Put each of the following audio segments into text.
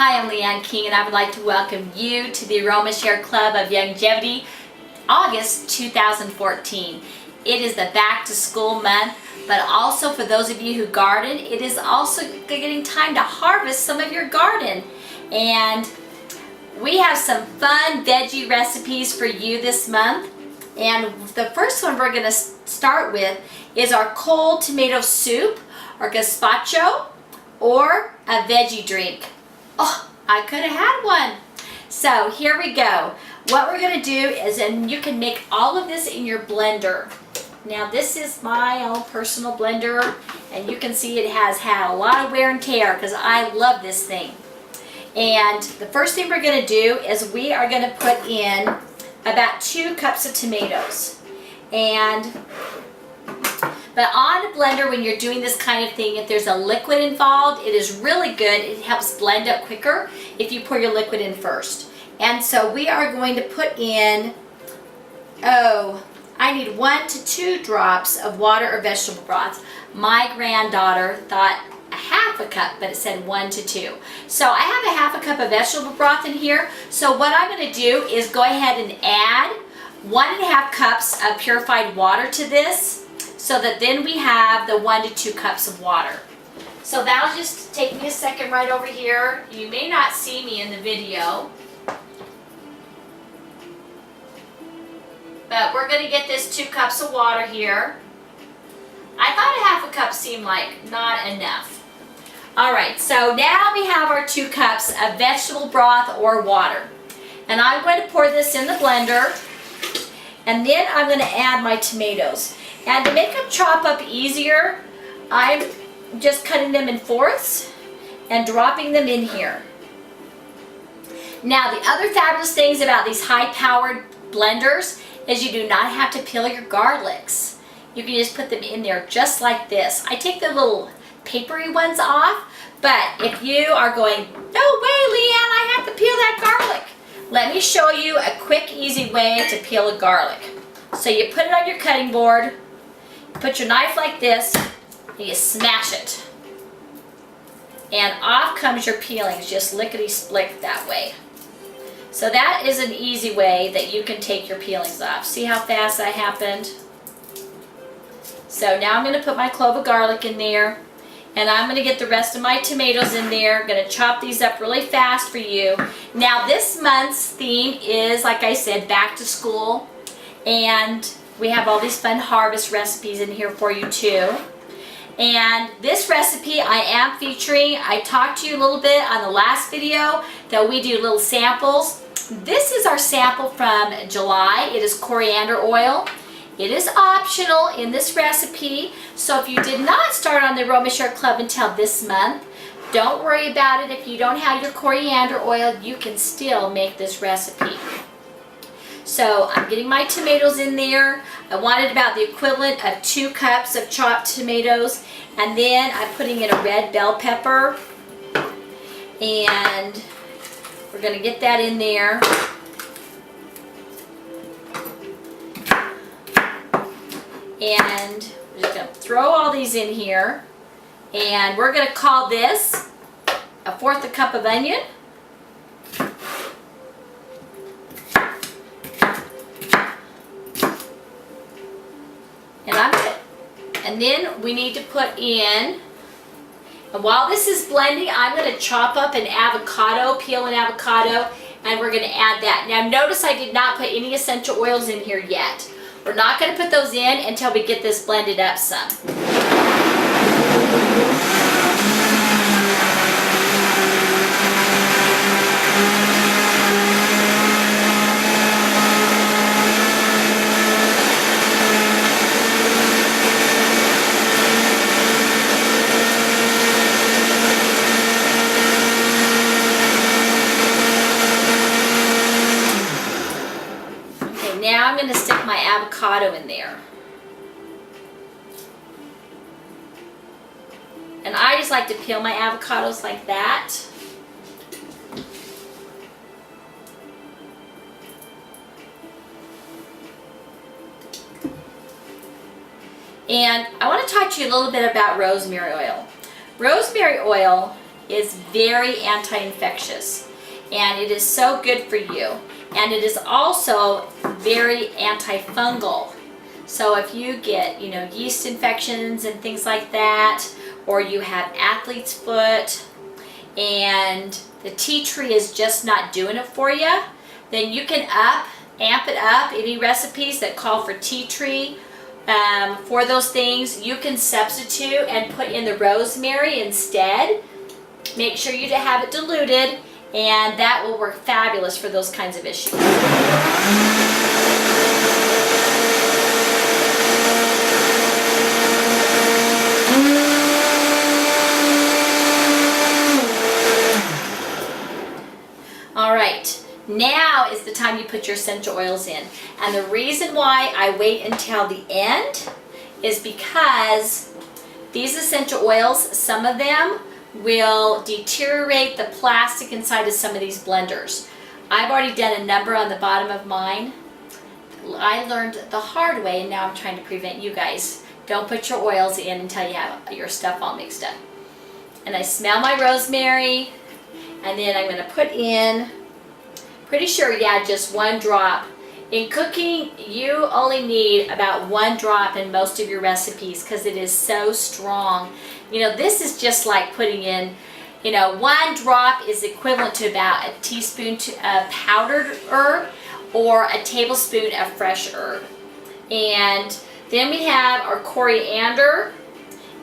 Hi, I'm Leanne King, and I would like to welcome you to the Aroma Share Club of Longevity, August 2014. It is the back to school month, but also for those of you who garden, it is also getting time to harvest some of your garden. And we have some fun veggie recipes for you this month. And the first one we're going to start with is our cold tomato soup, or gazpacho, or a veggie drink. Oh, I could have had one. So here we go. What we're going to do is, and you can make all of this in your blender. Now this is my own personal blender, and you can see it has had a lot of wear and tear because I love this thing. And the first thing we're going to do is we are going to put in about 2 cups of tomatoes. But on a blender, when you're doing this kind of thing, if there's a liquid involved, it is really good. It helps blend up quicker if you pour your liquid in first. And so we are going to put in, I need 1 to 2 drops of water or vegetable broth. My granddaughter thought a half a cup, but it said 1 to 2. So I have a half a cup of vegetable broth in here. So what I'm going to do is go ahead and add 1.5 cups of purified water to this, so that then we have the 1 to 2 cups of water. So that'll just take me a second right over here. You may not see me in the video, but we're going to get this 2 cups of water here. I thought a half a cup seemed like not enough. Alright, so now we have our 2 cups of vegetable broth or water. And I'm going to pour this in the blender, and then I'm going to add my tomatoes. And to make them chop up easier, I'm just cutting them in fourths and dropping them in here. Now, the other fabulous things about these high-powered blenders is you do not have to peel your garlics. You can just put them in there just like this. I take the little papery ones off, but if you are going, no way, Leanne, I have to peel that garlic, let me show you a quick, easy way to peel a garlic. So you put it on your cutting board, put your knife like this, and you smash it. And off comes your peelings, just lickety-split that way. So that is an easy way that you can take your peelings off. See how fast that happened? So now I'm going to put my clove of garlic in there, and I'm going to get the rest of my tomatoes in there. I'm going to chop these up really fast for you. Now this month's theme is, like I said, back to school, and we have all these fun harvest recipes in here for you too. And this recipe I am featuring, I talked to you a little bit on the last video that we do little samples. This is our sample from July. It is coriander oil. It is optional in this recipe, so if you did not start on the Aroma Share Club until this month, don't worry about it. If you don't have your coriander oil, you can still make this recipe. So I'm getting my tomatoes in there. I wanted about the equivalent of 2 cups of chopped tomatoes, and then I'm putting in a red bell pepper, and we're going to get that in there. And we're just going to throw all these in here, and we're going to call this 1/4 cup of onion. And then we need to put in, and while this is blending, I'm going to chop up an avocado, peel an avocado, and we're going to add that. Now notice I did not put any essential oils in here yet. We're not going to put those in until we get this blended up some. Now I'm going to stick my avocado in there. And I just like to peel my avocados like that. And I want to talk to you a little bit about rosemary oil. Rosemary oil is very anti-infectious, and it is so good for you. And it is also very antifungal. So if you get, yeast infections and things like that, or you have athlete's foot and the tea tree is just not doing it for you, then you can amp it up. Any recipes that call for tea tree for those things, you can substitute and put in the rosemary instead. Make sure you have it diluted, and that will work fabulous for those kinds of issues. All right, now is the time you put your essential oils in. And the reason why I wait until the end is because these essential oils, some of them will deteriorate the plastic inside of some of these blenders. I've already done a number on the bottom of mine. I learned the hard way, and now I'm trying to prevent you guys. Don't put your oils in until you have your stuff all mixed up. And I smell my rosemary, and then I'm going to put in, pretty sure, just 1 drop. In cooking, you only need about 1 drop in most of your recipes because it is so strong. This is just like putting in, 1 drop is equivalent to about a teaspoon of powdered herb or a tablespoon of fresh herb. And then we have our coriander,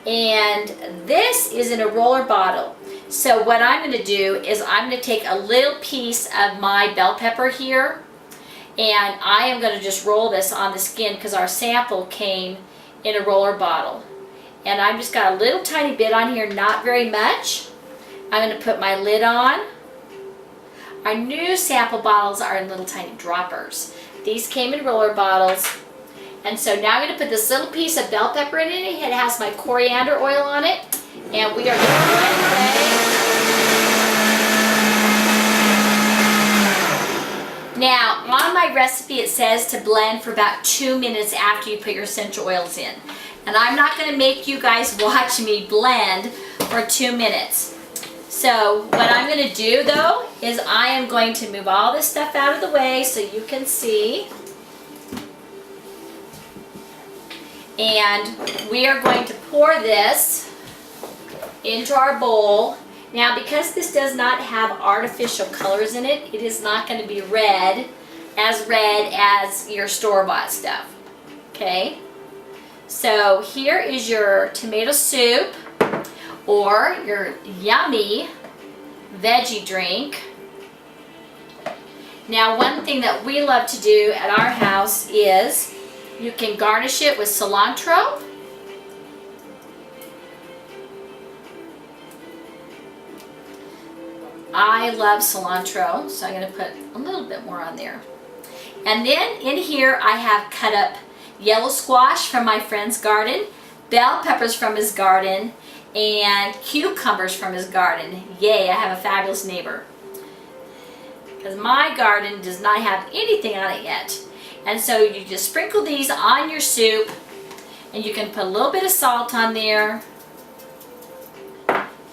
and this is in a roller bottle. So what I'm going to do is I'm going to take a little piece of my bell pepper here, and I am going to just roll this on the skin because our sample came in a roller bottle. And I've just got a little tiny bit on here, not very much. I'm going to put my lid on. Our new sample bottles are in little tiny droppers. These came in roller bottles. And so now I'm going to put this little piece of bell pepper in it. It has my coriander oil on it. And we are going to blend away. Now, on my recipe it says to blend for about 2 minutes after you put your essential oils in. And I'm not going to make you guys watch me blend for 2 minutes. So what I'm going to do though is I am going to move all this stuff out of the way so you can see. And we are going to pour this into our bowl. Now, because this does not have artificial colors in it, it is not going to be red as your store-bought stuff. Okay? So here is your tomato soup or your yummy veggie drink. Now, one thing that we love to do at our house is you can garnish it with cilantro. I love cilantro, so I'm going to put a little bit more on there. And then in here I have cut up yellow squash from my friend's garden, bell peppers from his garden, and cucumbers from his garden. Yay, I have a fabulous neighbor. Because my garden does not have anything on it yet. And so you just sprinkle these on your soup, and you can put a little bit of salt on there.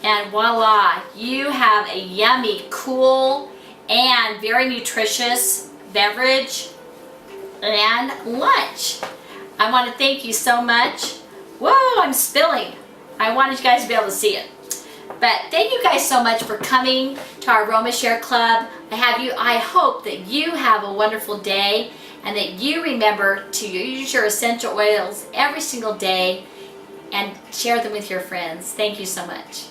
And voila, you have a yummy, cool, and very nutritious beverage and lunch. I want to thank you so much. Whoa, I'm spilling. I wanted you guys to be able to see it. But thank you guys so much for coming to our Aroma Share Club. I hope that you have a wonderful day and that you remember to use your essential oils every single day and share them with your friends. Thank you so much.